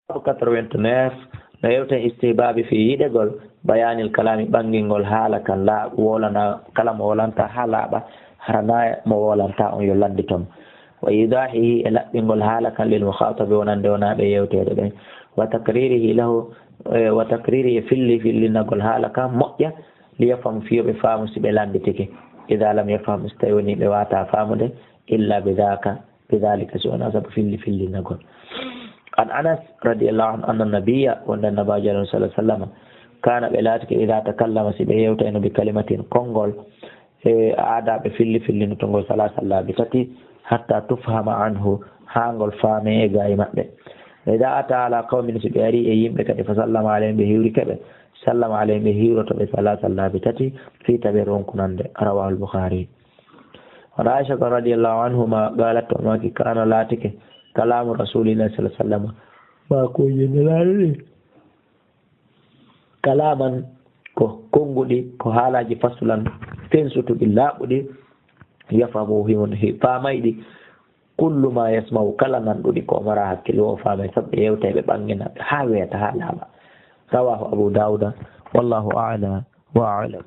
89 no yewten istibabi fi yiɗegol bayanil kalami ɓangingol haala kan wolana kala mo wolanta ha laaɓa harana mo wolanta on yo landi toon wa idahihi e laɓɓingol haala kan lil mukhatabi wonande wonaɓe yewtede ɓen wa takririhi lahu wa takriri e fillinagol haala kan moƴƴa liyafam fiyoɓe faamu si ɓe landitike ida lam yafam so tawi woni ɓe wata faamude illa bidhalika so wona sabu fillinagol. عن أنس رضي الله عنه أن النبي وأن النبي صلى الله عليه وسلم كان بلاتك إذا تكلم سبيوتين بكلمة كونغول عاد بفل نتونغول ثلاثة لابتتي حتى تفهم عنه هانغول فامي غايمة إذا أتى على قوم سبياري أيام لكي فسلم عليهم بهيوري كبه سلم عليهم بهيورة بثلاثة لابتتي في تبيرون كنند رواه البخاري. وعائشة رضي الله عنهما قالت وماكي كان لاتك كلام رسول الله صلى الله عليه وسلم ما كوجن كلاما كونغودي كو حالاجي فصلا تنسوتو باللابودي يفهموه فاميدي كل ما يسمع كلاما دودي كو مرا حكيلو فامي سب يوتي بانغنا حاويتا حالا رواه ابو داود والله اعلى واعلم.